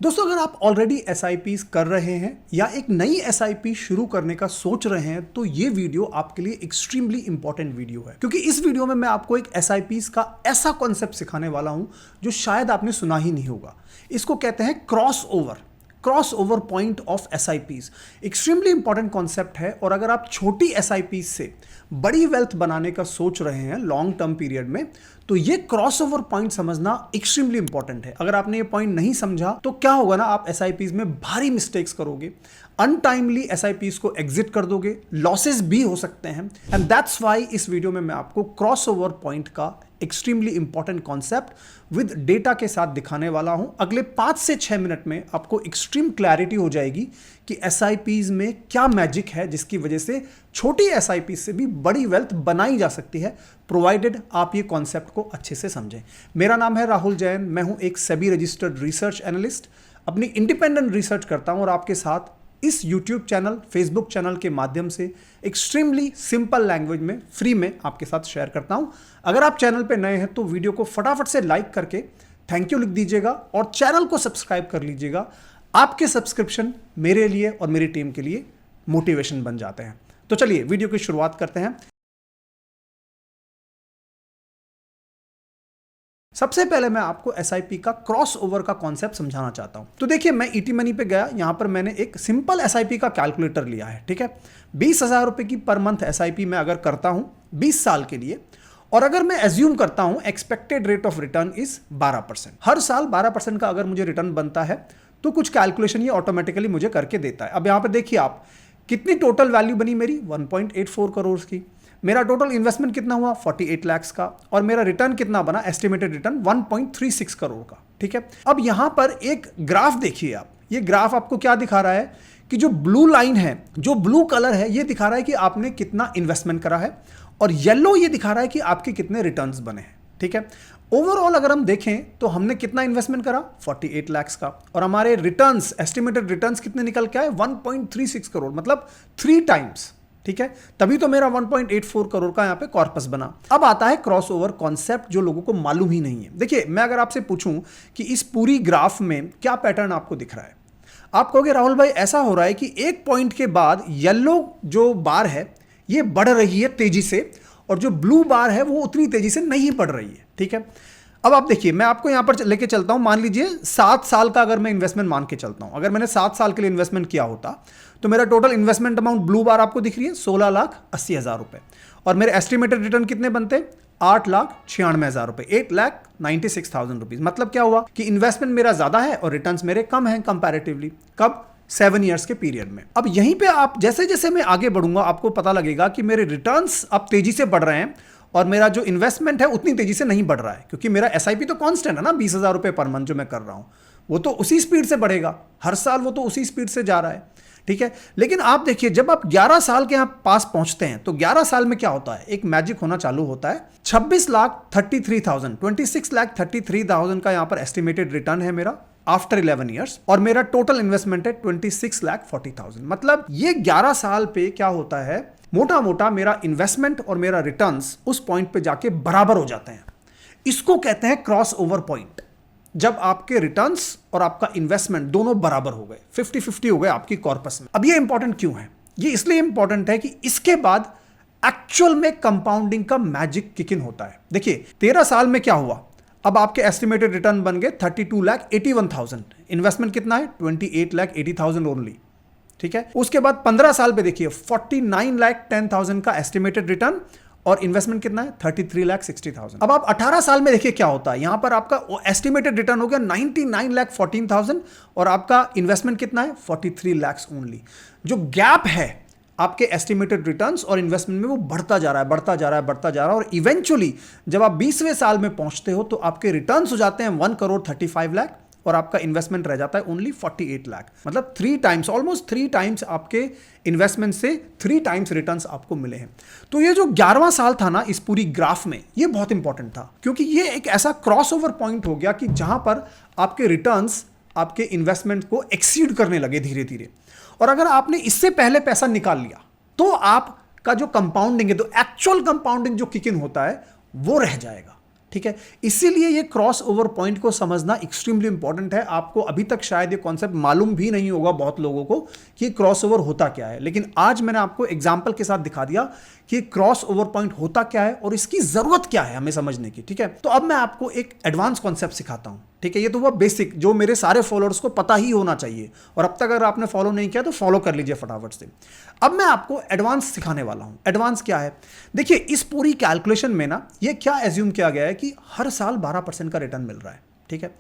दोस्तों, अगर आप ऑलरेडी एसआईपीज कर रहे हैं या एक नई एसआईपी शुरू करने का सोच रहे हैं तो ये वीडियो आपके लिए एक्सट्रीमली इंपॉर्टेंट वीडियो है, क्योंकि इस वीडियो में मैं आपको एक एसआईपीज का ऐसा कॉन्सेप्ट सिखाने वाला हूं जो शायद आपने सुना ही नहीं होगा। इसको कहते हैं cross over point of SIPs. Extremely important concept है और अगर आप छोटी एसआईपीज से बड़ी वेल्थ बनाने का सोच रहे हैं लॉन्ग टर्म पीरियड में, तो ये क्रॉस ओवर पॉइंट समझना एक्सट्रीमली इंपॉर्टेंट है। अगर आपने ये पॉइंट नहीं समझा तो क्या होगा ना, आप एसआईपीज में भारी मिस्टेक्स करोगे, अनटाइमली एसआईपीज को एग्जिट कर दोगे, लॉसेस भी हो सकते हैं। एंड दैट्स व्हाई इस वीडियो में मैं आपको क्रॉस ओवर पॉइंट का extremely important concept with data के साथ दिखाने वाला हूं। अगले 5 से 6 मिनट में आपको एक्सट्रीम क्लैरिटी हो जाएगी कि एसआईपीज में क्या मैजिक है जिसकी वजह से छोटी एसआईपीज से भी बड़ी वेल्थ बनाई जा सकती है, प्रोवाइडेड आप ये कॉन्सेप्ट को अच्छे से समझें। मेरा नाम है राहुल जैन, मैं हूं एक सेबी रजिस्टर्ड रिसर्च एनालिस्ट। अपनी इंडिपेंडेंट रिसर्च करता हूं और आपके साथ इस YouTube चैनल, Facebook चैनल के माध्यम से एक्सट्रीमली सिंपल लैंग्वेज में फ्री में आपके साथ शेयर करता हूं। अगर आप चैनल पे नए हैं तो वीडियो को फटाफट से लाइक करके थैंक यू लिख दीजिएगा और चैनल को सब्सक्राइब कर लीजिएगा। आपके सब्सक्रिप्शन मेरे लिए और मेरी टीम के लिए मोटिवेशन बन जाते हैं। तो चलिए वीडियो की शुरुआत करते हैं। सबसे पहले मैं आपको एसआईपी का क्रॉस ओवर का कॉन्सेप्ट समझाना चाहता हूं। तो देखिए, मैं ईटी मनी पे गया, यहां पर मैंने एक सिंपल एसआईपी का कैलकुलेटर लिया है। ठीक है, 20,000 रुपए की पर मंथ एसआईपी मैं अगर करता हूं 20 साल के लिए, और अगर मैं एज्यूम करता हूं expected rate of return is 12%, हर साल 12% का अगर मुझे रिटर्न बनता है तो कुछ कैलकुलेशन ये ऑटोमेटिकली मुझे करके देता है। अब यहां पर देखिए आप, कितनी टोटल वैल्यू बनी मेरी 1.84 करोड़ की। मेरा टोटल इन्वेस्टमेंट कितना हुआ 48 लाख का, और मेरा रिटर्न कितना बना, एस्टिमेटेड रिटर्न 1.36 करोड़ का। ठीक है, अब यहां पर एक ग्राफ देखिए आप। ये ग्राफ आपको क्या दिखा रहा है कि जो ब्लू लाइन है, जो ब्लू कलर है, ये दिखा रहा है कि आपने कितना इन्वेस्टमेंट करा है, और येलो ये दिखा रहा है कि आपके कितने रिटर्न्स बने हैं। ठीक है, ओवरऑल अगर हम देखें तो हमने कितना इन्वेस्टमेंट करा 48 लाख का, और हमारे रिटर्न्स, एस्टिमेटेड रिटर्न्स कितने निकल के आए 1.36 करोड़, मतलब 3 टाइम्स। ठीक है, तभी तो मेरा 1.84 करोड़ का यहां पे कॉर्पस बना। अब आता है क्रॉस ओवर कॉन्सेप्ट जो लोगों को मालूम ही नहीं है। देखिए, मैं अगर आपसे पूछूं कि इस पूरी ग्राफ में क्या पैटर्न आपको दिख रहा है, आप कहोगे राहुल भाई ऐसा हो रहा है कि एक पॉइंट के बाद येलो जो बार है ये बढ़ रही है तेजी से, और जो ब्लू बार है वो उतनी तेजी से नहीं बढ़ रही है। ठीक है, अब आप देखिए, मैं आपको यहां पर लेके चलता हूं। मान लीजिए 7 साल का अगर मैं इन्वेस्टमेंट मान के चलता हूं, अगर मैंने 7 साल के लिए इन्वेस्टमेंट किया होता तो मेरा टोटल इन्वेस्टमेंट अमाउंट ब्लू बार आपको दिख रही है 16,80,000 रुपए, और मेरे एस्टिमेटेड रिटर्न कितने बनते 8,96,000 रुपए, 8,96,000 रुपीज। मतलब क्या हुआ कि इन्वेस्टमेंट मेरा ज्यादा है और रिटर्न्स मेरे कम हैं कंपैरेटिवली। कब? 7 ईयर्स के पीरियड में। अब यहीं पे आप जैसे जैसे मैं आगे बढ़ूंगा आपको पता लगेगा कि मेरे रिटर्न्स अब तेजी से बढ़ रहे हैं और मेरा जो इन्वेस्टमेंट है उतनी तेजी से नहीं बढ़ रहा है, क्योंकि मेरा एसआईपी तो कांस्टेंट है ना, 20,000 रुपए पर मंथ जो मैं कर रहा हूं वो तो उसी स्पीड से बढ़ेगा हर साल, वो तो उसी स्पीड से जा रहा है। ठीक है, लेकिन आप देखिए, जब आप 11 साल के यहां पास पहुंचते हैं तो 11 साल में क्या होता है, एक मैजिक होना चालू होता है। 26,33,000 का यहां पर एस्टिमेटेड रिटर्न है मेरा आफ्टर 11 ईयर्स, और मेरा टोटल इन्वेस्टमेंट है 26,40,000। मतलब ये 11 साल पे क्या होता है, मोटा मोटा मेरा इन्वेस्टमेंट और मेरा रिटर्न्स उस पॉइंट पे जाके बराबर हो जाते हैं। इसको कहते हैं क्रॉस ओवर पॉइंट। जब आपके रिटर्न्स और आपका इन्वेस्टमेंट दोनों बराबर हो गए, 50-50 हो गए आपकी कॉर्पस में। अब ये इंपॉर्टेंट क्यों है? ये इसलिए इंपॉर्टेंट है कि इसके बाद एक्चुअल में कंपाउंडिंग का मैजिक किक इन होता है। देखिए, 13 साल में क्या हुआ, अब आपके एस्टिमेटेड रिटर्न बन गए 32,81,000, इन्वेस्टमेंट कितना है 28,80,000 ओनली। ठीक है, उसके बाद 15 साल पे देखिए 49,10,000 का एस्टिमेटेड रिटर्न, और इन्वेस्टमेंट कितना है 33,60,000। अब आप 18 साल में देखिए क्या होता है, यहां पर आपका एस्टिमेटेड रिटर्न हो गया 99,14,000 और आपका इन्वेस्टमेंट कितना है 43 लाख ओनली। जो गैप है आपके एस्टिमेटेड रिटर्न्स और इन्वेस्टमेंट में वो बढ़ता जा रहा है, बढ़ता जा रहा है, बढ़ता जा रहा है, और इवेंचुअली जब आप 20वें साल में पहुंचते हो तो आपके रिटर्न्स हो जाते हैं 1,35,00,000 और आपका इन्वेस्टमेंट रह जाता है ओनली 48 लाख। मतलब 3 टाइम्स, ऑलमोस्ट 3 टाइम्स आपके इन्वेस्टमेंट से 3 टाइम्स रिटर्न्स आपको मिले हैं। तो ये जो 11वां साल था ना इस पूरी ग्राफ में, ये बहुत इंपॉर्टेंट था, क्योंकि ये एक ऐसा क्रॉस ओवर पॉइंट हो गया कि जहां पर आपके रिटर्न्स आपके इन्वेस्टमेंट को एक्सीड करने लगे धीरे धीरे। और अगर आपने इससे पहले पैसा निकाल लिया तो आपका जो कंपाउंडिंग है, तो एक्चुअल कंपाउंडिंग जो किक इन होता है वो रह जाएगा। ठीक है, इसीलिए ये क्रॉस ओवर पॉइंट को समझना एक्सट्रीमली इंपॉर्टेंट है। आपको अभी तक शायद ये कॉन्सेप्ट मालूम भी नहीं होगा बहुत लोगों को कि क्रॉस ओवर होता क्या है, लेकिन आज मैंने आपको एग्जांपल के साथ दिखा दिया कि क्रॉस ओवर पॉइंट होता क्या है और इसकी जरूरत क्या है हमें समझने की। ठीक है, तो अब मैं आपको एक एडवांस कॉन्सेप्ट सिखाता हूं। ठीक है, ये तो वो बेसिक जो मेरे सारे फॉलोअर्स को पता ही होना चाहिए, और अब तक अगर आपने फॉलो नहीं किया तो फॉलो कर लीजिए फटाफट से। अब मैं आपको एडवांस सिखाने वाला हूं। एडवांस क्या है? देखिए, इस पूरी कैलकुलेशन में ना ये क्या एज्यूम किया गया है कि हर साल 12% का रिटर्न मिल रहा है। ठीक है,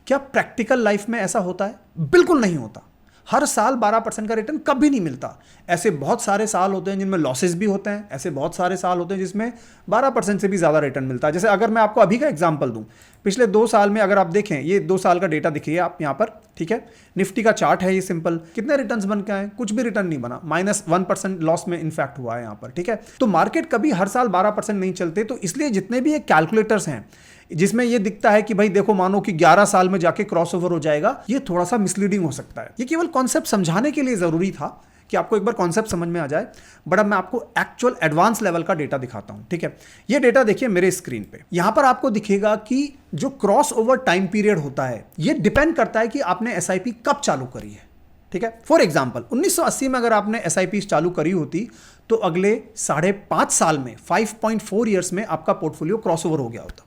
क्या प्रैक्टिकल लाइफ में ऐसा होता है? बिल्कुल नहीं होता। हर साल 12% का रिटर्न कभी नहीं मिलता। ऐसे बहुत सारे साल होते हैं जिनमें लॉसेस भी होते हैं, ऐसे बहुत सारे साल होते हैं जिसमें 12% से भी ज़्यादा रिटर्न मिलता है। जैसे अगर मैं आपको अभी का एग्जांपल दूं, पिछले 2 साल में अगर आप देखें, ये 2 साल का डेटा दिखिए आप यहाँ पर। ठीक है, निफ्टी का चार्ट है ये सिंपल, कितने रिटर्न्स बन के आए? कुछ भी रिटर्न नहीं बना, -1% लॉस में इनफैक्ट हुआ है यहाँ पर। ठीक है, तो मार्केट कभी हर साल 12% नहीं चलते। तो इसलिए जितने भी ये कैलकुलेटर्स हैं जिसमें ये दिखता है कि भाई देखो मानो कि 11 साल में जाके क्रॉसओवर हो जाएगा, ये थोड़ा सा मिसलीडिंग हो सकता है। ये केवल कॉन्सेप्ट समझाने के लिए जरूरी था कि आपको एक बार कॉन्सेप्ट समझ में आ जाए। बट अब मैं आपको एक्चुअल एडवांस लेवल का डेटा दिखाता हूं। ठीक है, ये डेटा देखिए मेरे स्क्रीन पे। यहां पर आपको दिखेगा कि जो क्रॉस ओवर टाइम पीरियड होता है ये डिपेंड करता है कि आपने एसआईपी कब चालू करी है। ठीक है, फॉर एग्जाम्पल 1980 में अगर आपने एसआईपी चालू करी होती तो अगले 5.5 साल में 5.4 ईयर्स में आपका पोर्टफोलियो क्रॉस ओवर हो गया होता।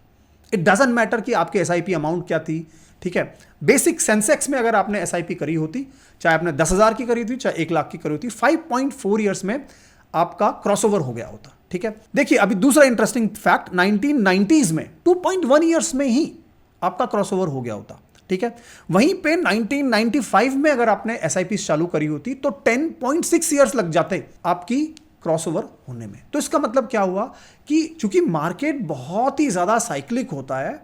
इट डजंट मैटर कि आपकी एसआईपी अमाउंट क्या थी। ठीक है, बेसिक सेंसेक्स में अगर आपने एसआईपी करी होती, चाहे आपने 10,000 की करी थी चाहे 1 लाख की करी होती, 5.4 ईयर्स में आपका क्रॉसओवर हो गया होता। ठीक है, देखिए अभी दूसरा इंटरेस्टिंग फैक्ट, 1990s में 2.1 ईयर्स में ही आपका क्रॉसओवर हो गया होता। ठीक है, वहीं पे 1995 में अगर आपने एसआईपी चालू करी होती तो 10.6 ईयर्स लग जाते आपकी क्रॉसओवर होने में। तो इसका मतलब क्या हुआ कि चूंकि मार्केट बहुत ही ज्यादा साइक्लिक होता है,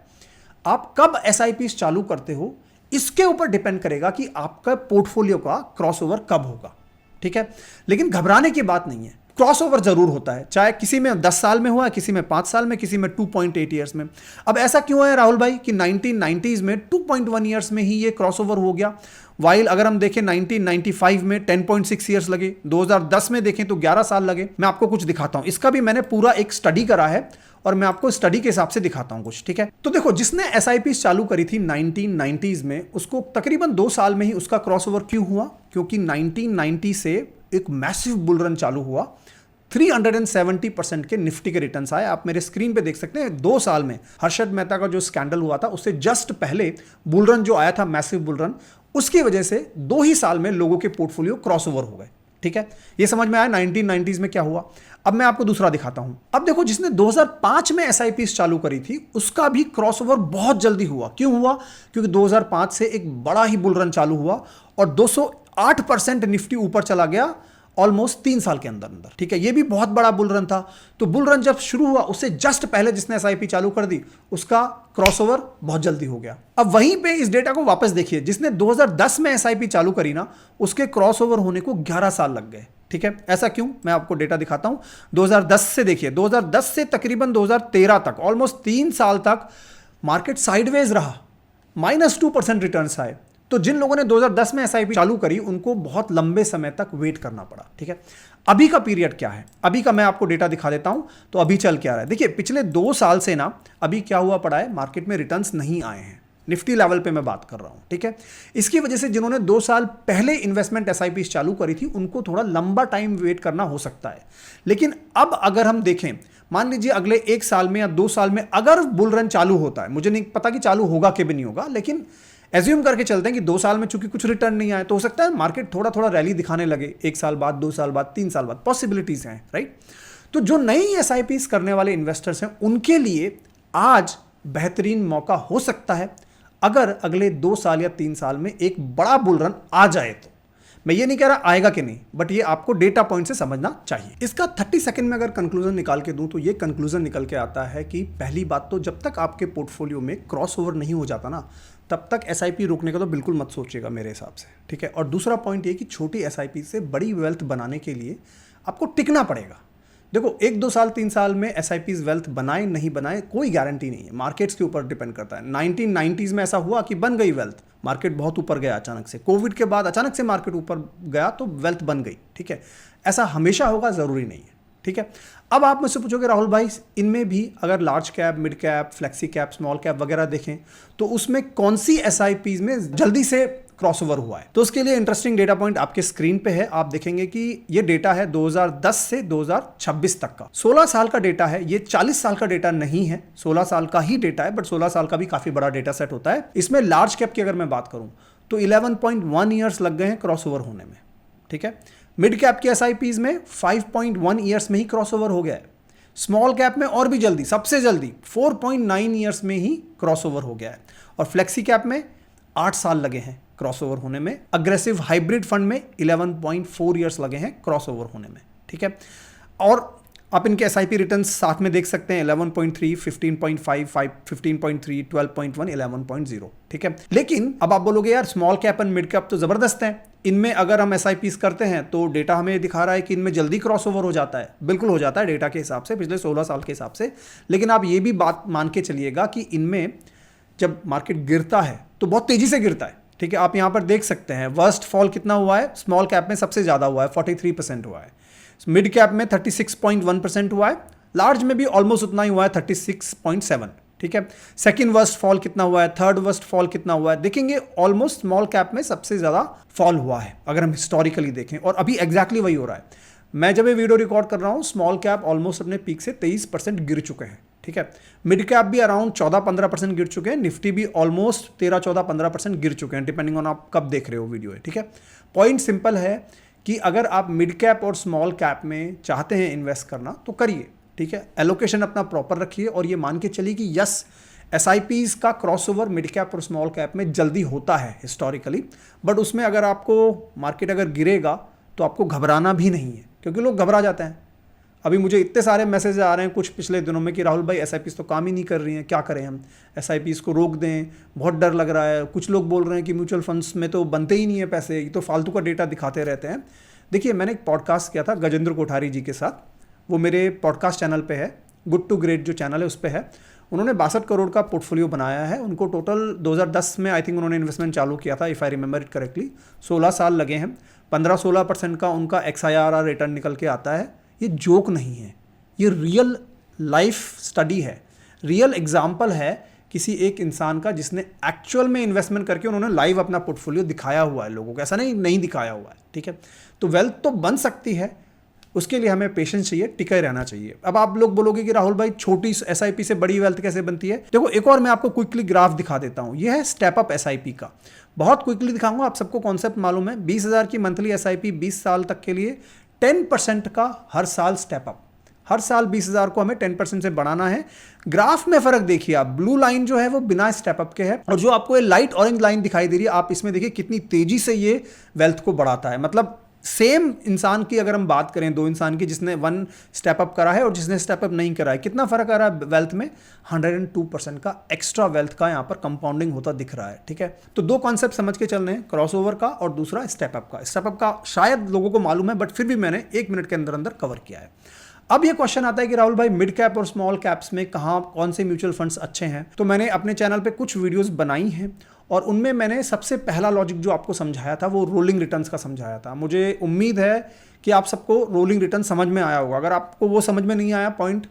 आप कब एसआईपी चालू करते हो इसके ऊपर डिपेंड करेगा कि आपका पोर्टफोलियो का क्रॉसओवर कब होगा। ठीक है, लेकिन घबराने की बात नहीं है, क्रॉसओवर जरूर होता है, चाहे किसी में 10 साल में हुआ, किसी में 5 साल में, किसी में 2.8 ईयर्स में। अब ऐसा क्यों है राहुल भाई कि 1990s में 2.1 ईयर्स में ही ये क्रॉसओवर हो गया, वाइल अगर हम देखें 1995 में 10.6 ईयर्स लगे, 2010 में देखें तो 11 साल लगे। मैं आपको कुछ दिखाता हूं, इसका भी मैंने पूरा एक स्टडी करा है और मैं आपको स्टडी के हिसाब से दिखाता हूं कुछ। ठीक है, तो देखो जिसने एसआईपी चालू करी थी 1990s में, उसको तकरीबन 2 साल में ही उसका क्रॉसओवर क्यों हुआ? क्योंकि 1990 से एक मैसिव बुल रन चालू हुआ, 370% के निफ्टी के रिटर्न्स आए। आप मेरे स्क्रीन पे देख सकते हैं 2 साल में हर्षद मेहता का जो स्कैंडल हुआ था उससे जस्ट पहले बुल रन जो आया था, मैसिव बुल रन, उसकी वजह से 2 ही साल में लोगों के पोर्टफोलियो क्रॉसओवर हो गए। ठीक है, ये समझ में आया 1990s में क्या हुआ। अब मैं आपको दूसरा दिखाता हूं। अब देखो जिसने 2005 में एसआईपी चालू करी थी उसका भी क्रॉसओवर बहुत जल्दी हुआ। क्यों हुआ? क्योंकि 2005 से एक बड़ा ही बुल रन चालू हुआ और 208% निफ्टी ऊपर चला गया ऑलमोस्ट 3 साल के अंदर अंदर। ठीक है, ये भी बहुत बड़ा बुल रन था। तो बुल रन जब शुरू हुआ उससे जस्ट पहले जिसने एसआईपी चालू कर दी उसका क्रॉसओवर बहुत जल्दी हो गया। अब वहीं पे इस डेटा को वापस देखिए, जिसने 2010 में एसआईपी चालू करी ना उसके क्रॉसओवर होने को 11 साल लग गए। ठीक है, ऐसा क्यों? मैं आपको डेटा दिखाता हूं। 2010 से देखिए, 2010 से तकरीबन 2013 तक ऑलमोस्ट 3 साल तक मार्केट साइडवेज रहा, -2% रिटर्न्स आए। तो जिन लोगों ने 2010 में एसआईपी चालू करी उनको बहुत लंबे समय तक वेट करना पड़ा। ठीक है, अभी का पीरियड क्या है? अभी का मैं आपको डेटा दिखा देता हूं। तो अभी चल क्या रहा है, देखिए पिछले 2 साल से ना अभी क्या हुआ पड़ा है, मार्केट में रिटर्न्स नहीं आए हैं। निफ्टी लेवल पे मैं बात कर रहा हूं। ठीक है, इसकी वजह से जिन्होंने 2 साल पहले इन्वेस्टमेंट एसआईपी चालू करी थी उनको थोड़ा लंबा टाइम वेट करना हो सकता है। लेकिन अब अगर हम देखें, मान लीजिए अगले 1 साल में या 2 साल में अगर बुल रन चालू होता है, मुझे नहीं पता कि चालू होगा कि भी नहीं होगा, लेकिन एज्यूम करके चलते हैं कि 2 साल में चूंकि कुछ रिटर्न नहीं आए तो हो सकता है मार्केट थोड़ा थोड़ा रैली दिखाने लगे 1 साल बाद, 2 साल बाद, 3 साल बाद, पॉसिबिलिटीज हैं। राइट, तो जो नई एसआईपी करने वाले इन्वेस्टर्स हैं उनके लिए आज बेहतरीन मौका हो सकता है अगर अगले 2 साल या 3 साल में एक बड़ा बुल रन आ जाए तो। मैं ये नहीं कह रहा आएगा कि नहीं, बट ये आपको डेटा पॉइंट से समझना चाहिए। इसका 30 सेकंड में अगर कंक्लूजन निकाल के दूं तो ये कंक्लूजन निकल के आता है कि पहली बात तो जब तक आपके पोर्टफोलियो में क्रॉसओवर नहीं हो जाता ना तब तक एसआईपी रोकने का तो बिल्कुल मत सोचिएगा मेरे हिसाब से। ठीक है, और दूसरा पॉइंट ये कि छोटी एसआईपी से बड़ी वेल्थ बनाने के लिए आपको टिकना पड़ेगा। देखो 1, 2 साल, 3 साल में एसआईपीज वेल्थ बनाए नहीं बनाए कोई गारंटी नहीं है, मार्केट्स के ऊपर डिपेंड करता है। 1990s में ऐसा हुआ कि बन गई वेल्थ, मार्केट बहुत ऊपर गया अचानक से, कोविड के बाद अचानक से मार्केट ऊपर गया तो वेल्थ बन गई। ठीक है, ऐसा हमेशा होगा जरूरी नहीं है। ठीक है। अब आप मुझसे पूछोगे राहुल भाई इनमें भी अगर large cap, mid cap, flexi cap, small cap वगैरह देखें तो उसमें कौन सी एसआईपीज में जल्दी से क्रॉसओवर हुआ है। तो उसके लिए इंटरेस्टिंग डेटा पॉइंट आपके स्क्रीन पे है। आप देखेंगे कि ये डेटा है 2010 से 2026 तक का, 16 साल का डेटा है। ये 40 साल का डेटा नहीं है, 16 साल का ही डेटा है, बट 16 साल का भी काफी बड़ा डेटा सेट होता है। इसमें लार्ज कैप की अगर मैं बात करूं तो 11.1 ईयर्स लग गए हैं क्रॉसओवर होने में, ठीक है। मिड कैप की एसआईपीज में 5.1 ईयर्स में ही क्रॉसओवर हो गया है। स्मॉल कैप में और भी जल्दी, सबसे जल्दी 4.9 ईयर्स में ही क्रॉसओवर हो गया है। और फ्लेक्सी कैप में 8 साल लगे हैं क्रॉसओवर होने में। अग्रेसिव हाइब्रिड फंड में 11.4 ईयर्स लगे हैं क्रॉसओवर होने में, ठीक है। और आप इनके एसआईपी रिटर्न्स साथ में देख सकते हैं 11.3, 15.5, 15.3, 12.1, 11.0, ठीक है। लेकिन अब आप बोलोगे यार small cap and mid cap तो जबरदस्त है, इनमें अगर हम एसआईपीस करते हैं तो डेटा हमें दिखा रहा है कि इनमें जल्दी क्रॉसओवर हो जाता है। बिल्कुल हो जाता है डेटा के हिसाब से, पिछले 16 साल के हिसाब से। लेकिन आप ये भी बात मान के चलिएगा कि इनमें जब मार्केट गिरता है तो बहुत तेजी से गिरता है, ठीक है। आप यहां पर देख सकते हैं वर्स्ट फॉल कितना हुआ है, स्मॉल कैप में सबसे ज्यादा हुआ है, 43% हुआ है। मिड कैप में 36.1% हुआ है, लार्ज में भी ऑलमोस्ट उतना ही हुआ है, 36.7, ठीक है। सेकंड वर्स्ट फॉल कितना हुआ है, थर्ड वर्स्ट फॉल कितना हुआ है, देखेंगे ऑलमोस्ट स्मॉल कैप में सबसे ज्यादा फॉल हुआ है अगर हम हिस्टोरिकली देखें, और अभी एग्जैक्टली वही हो रहा है। मैं जब ये वीडियो रिकॉर्ड कर रहा हूं स्मॉल कैप ऑलमोस्ट अपने पीक से 23% गिर चुके हैं, ठीक है। मिड कैप भी अराउंड 14-15% गिर चुके हैं, निफ्टी भी ऑलमोस्ट 13-14-15% गिर चुके हैं, डिपेंडिंग ऑन आप कब देख रहे हो वीडियो है, ठीक है। पॉइंट सिंपल है कि अगर आप मिड कैप और स्मॉल कैप में चाहते हैं इन्वेस्ट करना तो करिए, ठीक है। एलोकेशन अपना प्रॉपर रखिए और ये मान के चलिए कि यस एसआईपीज का क्रॉसओवर मिड कैप और स्मॉल कैप में जल्दी होता है हिस्टोरिकली, बट उसमें अगर आपको मार्केट अगर गिरेगा तो आपको घबराना भी नहीं है, क्योंकि लोग घबरा जाते हैं। अभी मुझे इतने सारे मैसेज आ रहे हैं कुछ पिछले दिनों में कि राहुल भाई एसआईपीज तो काम ही नहीं कर रही हैं, क्या करें हम, एसआईपीज को रोक दें, बहुत डर लग रहा है। कुछ लोग बोल रहे हैं कि म्यूचुअल फंड्स में तो बनते ही नहीं है पैसे, ये तो फालतू का डेटा दिखाते रहते हैं। देखिए मैंने एक पॉडकास्ट किया था गजेंद्र कोठारी जी के साथ, वो मेरे पॉडकास्ट चैनल पे है, गुड टू ग्रेट जो चैनल है उस पर है। उन्होंने 62 करोड़ का पोर्टफोलियो बनाया है। उनको टोटल 2010 में आई थिंक उन्होंने इन्वेस्टमेंट चालू किया था, if I remember it correctly. 16 साल लगे हैं, 15-16% का उनका XIRR रिटर्न निकल के आता है। ये जोक नहीं है, ये रियल लाइफ स्टडी है, रियल एग्जाम्पल है किसी एक इंसान का जिसने एक्चुअल में इन्वेस्टमेंट करके उन्होंने लाइव अपना पोर्टफोलियो दिखाया हुआ है लोगों को, ऐसा नहीं दिखाया हुआ है, ठीक है। तो वेल्थ तो बन सकती है, उसके लिए हमें पेशेंस चाहिए, टिके रहना चाहिए। अब आप लोग बोलोगे कि राहुल भाई छोटी एसआईपी से बड़ी वेल्थ कैसे बनती है। देखो एक और मैं आपको क्विकली ग्राफ दिखा देता हूं, यह है स्टेप अप एसआईपी का, बहुत क्विकली दिखाऊंगा, आप सबको कॉन्सेप्ट मालूम है। 20,000 की मंथली एसआईपी 20 साल तक के लिए 10% का हर साल स्टेप अप, हर साल 20,000 को हमें 10% से बढ़ाना है। ग्राफ में फर्क देखिए आप, ब्लू लाइन जो है वो बिना स्टेप अप के है, और जो आपको ये लाइट ऑरेंज लाइन दिखाई दे रही है, आप इसमें देखिए कितनी तेजी से ये वेल्थ को बढ़ाता है। मतलब सेम इंसान की अगर हम बात करें, दो इंसान की, जिसने 1 स्टेप अप करा है और जिसने स्टेप अप नहीं करा है, कितना फर्क आ रहा है वेल्थ में, 102% का एक्स्ट्रा वेल्थ का यहाँ पर कंपाउंडिंग होता दिख रहा है, ठीक है। तो दो कॉन्सेप्ट समझ के चल रहे हैं, क्रॉसओवर का और दूसरा स्टेप अप का। स्टेप अप का शायद लोगों को मालूम है, बट फिर भी मैंने 1 मिनट के अंदर अंदर कवर किया है। अब ये क्वेश्चन आता है कि राहुल भाई मिड कैप और स्मॉल कैप्स में कहाँ कौन से म्यूचुअल फंड्स अच्छे हैं। तो मैंने अपने चैनल पे कुछ वीडियोस बनाई हैं और उनमें मैंने सबसे पहला लॉजिक जो आपको समझाया था वो रोलिंग रिटर्न्स का समझाया था। मुझे उम्मीद है कि आप सबको रोलिंग रिटर्न समझ में आया होगा। अगर आपको वो समझ में नहीं आया पॉइंट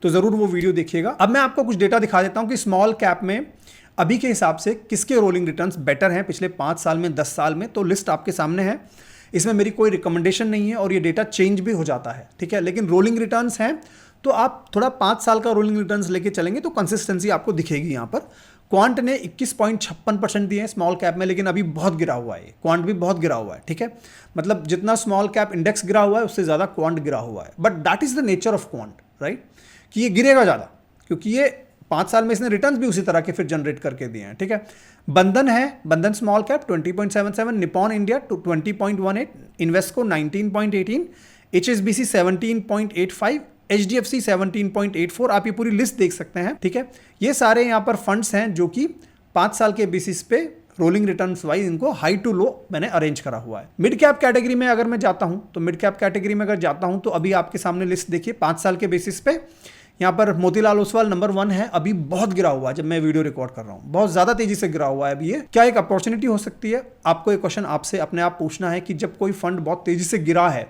तो ज़रूर वो वीडियो देखिएगा। अब मैं आपको कुछ डेटा दिखा देता हूँ कि स्मॉल कैप में अभी के हिसाब से किसके रोलिंग रिटर्न्स बेटर हैं पिछले 5 साल में, 10 साल में। तो लिस्ट आपके सामने है, इसमें मेरी कोई रिकमेंडेशन नहीं है और ये डेटा चेंज भी हो जाता है, ठीक है। लेकिन रोलिंग रिटर्न्स हैं तो आप थोड़ा 5 साल का रोलिंग रिटर्न्स लेके चलेंगे तो कंसिस्टेंसी आपको दिखेगी। यहाँ पर क्वांट ने 21.56% दिए हैं स्मॉल कैप में, लेकिन अभी बहुत गिरा हुआ है, क्वांट भी बहुत गिरा हुआ है, ठीक है। मतलब जितना स्मॉल कैप इंडेक्स गिरा हुआ है उससे ज़्यादा क्वांट गिरा हुआ है। But that is the nature of quant, right, कि ये गिरेगा ज़्यादा क्योंकि ये 5 साल में इसने रिटर्न्स भी उसी तरह के फिर जनरेट करके दिए हैं, ठीक है। बंधन है, बंधन small cap 20.77, Nippon India 20.18, Invesco 19.18, HSBC 17.85, HDFC 17.84। आप ये पूरी लिस्ट देख सकते हैं, ठीक है। ये सारे यहाँ पर फंड्स हैं जो कि 5 साल के बेसिस पे रोलिंग रिटर्न्स वाइज इनको हाई टू लो मैंने अरेंज करा हुआ है। मिड कैप कैटेगरी में अगर मैं जाता हूं तो मिड कैप कैटेगरी में अगर जाता हूं तो अभी आपके सामने लिस्ट देखिए 5 साल के बेसिस पे। यहाँ पर मोतीलाल ओसवाल नंबर 1 है, अभी बहुत गिरा हुआ है। जब मैं वीडियो रिकॉर्ड कर रहा हूँ बहुत ज्यादा तेजी से गिरा हुआ है अभी। ये क्या एक अपॉर्चुनिटी हो सकती है? आपको एक क्वेश्चन आपसे अपने आप पूछना है कि जब कोई फंड बहुत तेजी से गिरा है,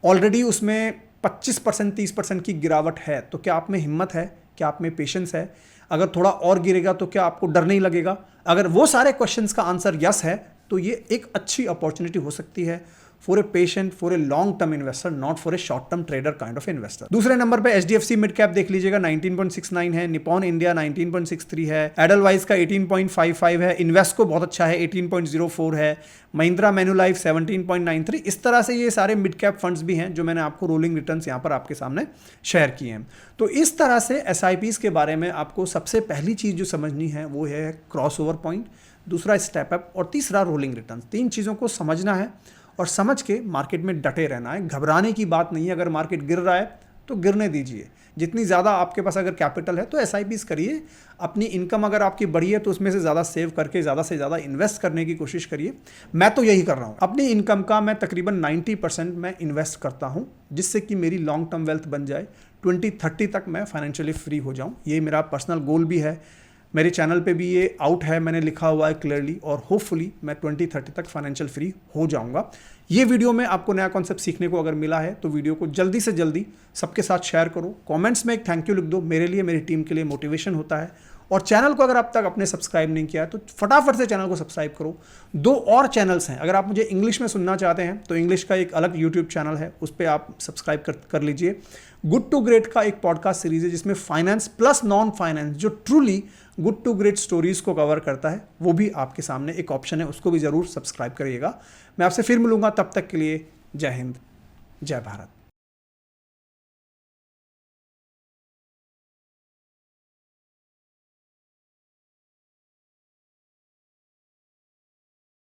ऑलरेडी उसमें 25% 30% की गिरावट है तो क्या आप में हिम्मत है, क्या आप में पेशेंस है? अगर थोड़ा और गिरेगा तो क्या आपको डर नहीं लगेगा? अगर वो सारे क्वेश्चंस का आंसर यस है तो ये एक अच्छी अपॉर्चुनिटी हो सकती है for a patient, for a long term investor, not for a short term trader kind of investor. दूसरे नंबर पे HDFC मिड कैप देख लीजिएगा 19.69 है, निपॉन इंडिया 19.63 है, एडलवाइज का 18.55 है, इन्वेस्को बहुत अच्छा है 18.04 है, महिंद्रा मैन्युलाइफ 17.93। इस तरह से ये सारे मिड कैप फंड्स भी हैं जो मैंने आपको रोलिंग रिटर्न्स यहाँ पर आपके सामने शेयर किए हैं। तो इस तरह से SIPs के बारे में आपको सबसे पहली चीज़ जो समझनी है वो है क्रॉस ओवर पॉइंट, दूसरा स्टेप अप और तीसरा रोलिंग रिटर्न्स। 3 चीज़ों को समझना है और समझ के मार्केट में डटे रहना है। घबराने की बात नहीं है, अगर मार्केट गिर रहा है तो गिरने दीजिए। जितनी ज़्यादा आपके पास अगर कैपिटल है तो SIPs करिए, अपनी इनकम अगर आपकी बढ़ी है तो उसमें से ज़्यादा सेव करके ज़्यादा से ज़्यादा इन्वेस्ट करने की कोशिश करिए। मैं तो यही कर रहा हूँ, अपनी इनकम का मैं तकरीबन 90% मैं इन्वेस्ट करता हूँ जिससे कि मेरी लॉन्ग टर्म वेल्थ बन जाए, 2030 तक मैं फाइनेंशियली फ्री हो जाऊँ। ये मेरा पर्सनल गोल भी है, मेरे चैनल पे भी ये आउट है, मैंने लिखा हुआ है क्लियरली, और होपफुली मैं 2030 तक फाइनेंशियल फ्री हो जाऊंगा। ये वीडियो में आपको नया कॉन्सेप्ट सीखने को अगर मिला है तो वीडियो को जल्दी से जल्दी सबके साथ शेयर करो, कमेंट्स में एक थैंक यू लिख दो, मेरे लिए मेरी टीम के लिए मोटिवेशन होता है। और चैनल को अगर अब तक अपने सब्सक्राइब नहीं किया है तो फटाफट से चैनल को सब्सक्राइब करो। 2 और चैनल्स हैं, अगर आप मुझे इंग्लिश में सुनना चाहते हैं तो इंग्लिश का एक अलग यूट्यूब चैनल है, उस पर आप सब्सक्राइब कर लीजिए। गुड टू ग्रेट का एक पॉडकास्ट सीरीज है जिसमें फाइनेंस प्लस नॉन फाइनेंस जो truly good to great stories को कवर करता है, वो भी आपके सामने एक ऑप्शन है, उसको भी जरूर सब्सक्राइब करिएगा। मैं आपसे फिर मिलूंगा, तब तक के लिए जय हिंद, जय भारत।